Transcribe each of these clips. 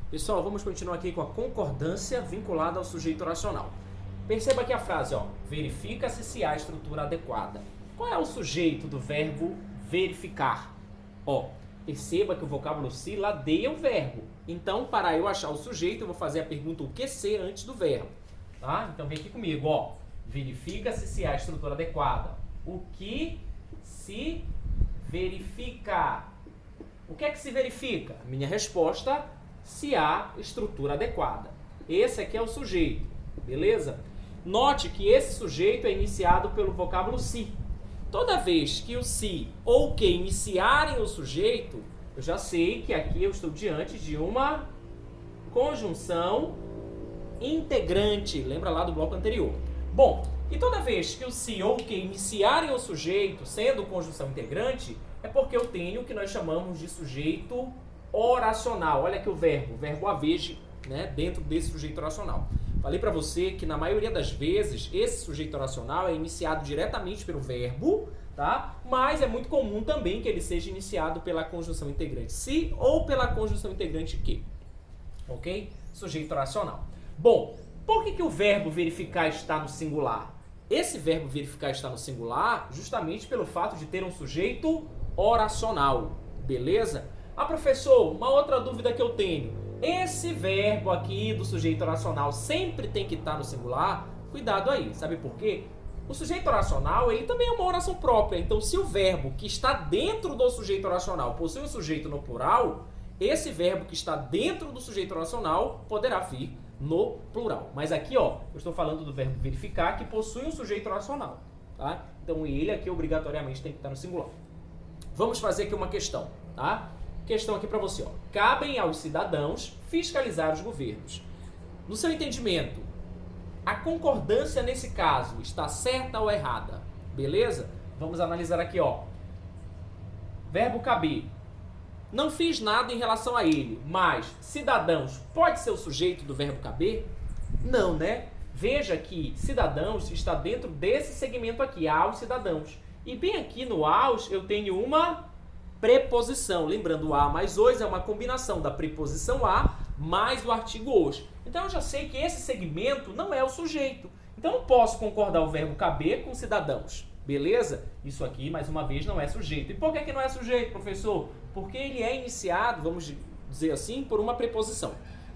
Pessoal, vamos continuar aqui com a concordância vinculada ao sujeito oracional. Perceba aqui a frase, ó, verifica-se se há estrutura adequada. Qual é o sujeito do verbo verificar? Ó, perceba que o vocábulo se ladeia o verbo. Então, para eu achar o sujeito, eu vou fazer a pergunta o que ser antes do verbo. Tá? Então, vem aqui comigo, ó. Verifica-se se há estrutura adequada. O que se verifica? O que é que se verifica? Minha resposta, se há estrutura adequada. Esse aqui é o sujeito, beleza? Note que esse sujeito é iniciado pelo vocábulo se. Toda vez que o se ou que iniciarem o sujeito, eu já sei que aqui eu estou diante de uma conjunção integrante. Lembra lá do bloco anterior. Bom, e toda vez que o se ou que iniciarem o sujeito, sendo conjunção integrante, é porque eu tenho o que nós chamamos de sujeito oracional. Olha aqui o verbo haver, né, dentro desse sujeito oracional. Falei para você que na maioria das vezes esse sujeito oracional é iniciado diretamente pelo verbo, tá? Mas é muito comum também que ele seja iniciado pela conjunção integrante se ou pela conjunção integrante que. Ok? Sujeito oracional. Bom, por que o verbo verificar está no singular? Esse verbo verificar está no singular justamente pelo fato de ter um sujeito oracional, beleza? Ah, professor, uma outra dúvida que eu tenho. Esse verbo aqui do sujeito oracional sempre tem que estar no singular? Cuidado aí, sabe por quê? O sujeito oracional, ele também é uma oração própria. Então, se o verbo que está dentro do sujeito oracional possui um sujeito no plural, esse verbo que está dentro do sujeito oracional poderá vir no plural. Mas aqui, ó, eu estou falando do verbo verificar que possui um sujeito oracional, tá? Então, ele aqui obrigatoriamente tem que estar no singular. Vamos fazer aqui uma questão, tá? Questão aqui para você, ó. Cabem aos cidadãos fiscalizar os governos. No seu entendimento, a concordância nesse caso está certa ou errada? Beleza? Vamos analisar aqui, ó. Verbo caber. Não fiz nada em relação a ele, mas cidadãos pode ser o sujeito do verbo caber? Não, né? Veja que cidadãos está dentro desse segmento aqui, aos cidadãos. E bem aqui no aos eu tenho uma preposição. Lembrando, o a mais os é uma combinação da preposição a mais o artigo os. Então eu já sei que esse segmento não é o sujeito. Então eu não posso concordar o verbo caber com cidadãos. Beleza? Isso aqui, mais uma vez, não é sujeito. E por que não é sujeito, professor? Porque ele é iniciado, vamos dizer assim, por uma preposição.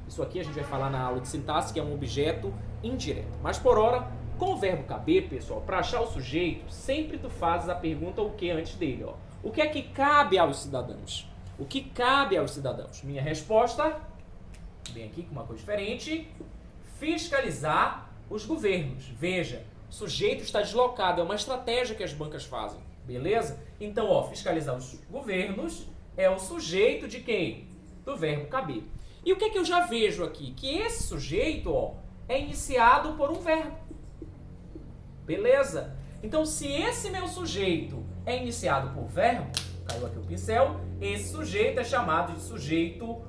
Isso aqui a gente vai falar na aula de sintaxe, que é um objeto indireto. Mas por hora, com o verbo caber, pessoal, para achar o sujeito, sempre tu fazes a pergunta o que antes dele, ó. O que é que cabe aos cidadãos? O que cabe aos cidadãos? Minha resposta, bem aqui com uma coisa diferente, fiscalizar os governos. Veja, o sujeito está deslocado, é uma estratégia que as bancas fazem, beleza? Então, ó, fiscalizar os governos é o sujeito de quem? Do verbo caber. E o que é que eu já vejo aqui? Que esse sujeito, ó, é iniciado por um verbo. Beleza? Então, se esse meu sujeito é iniciado por verbo, caiu aqui o pincel, esse sujeito é chamado de sujeito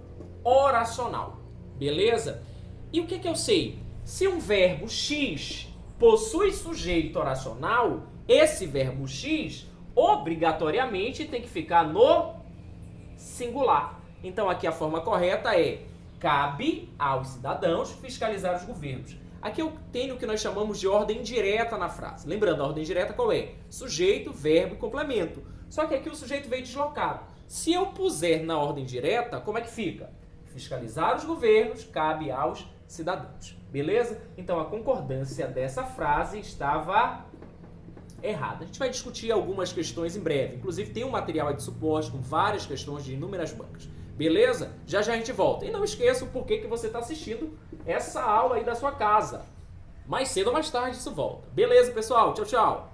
oracional. Beleza? E o que eu sei? Se um verbo X possui sujeito oracional, esse verbo X obrigatoriamente tem que ficar no singular. Então, aqui a forma correta é: cabe aos cidadãos fiscalizar os governos. Aqui eu tenho o que nós chamamos de ordem direta na frase. Lembrando, a ordem direta qual é? Sujeito, verbo e complemento. Só que aqui o sujeito veio deslocado. Se eu puser na ordem direta, como é que fica? Fiscalizar os governos cabe aos cidadãos. Beleza? Então a concordância dessa frase estava errada. A gente vai discutir algumas questões em breve. Inclusive tem um material aí de suporte com várias questões de inúmeras bancas. Beleza? Já já a gente volta. E não esqueça o porquê que você está assistindo essa aula aí da sua casa. Mais cedo ou mais tarde isso volta. Beleza, pessoal? Tchau, tchau.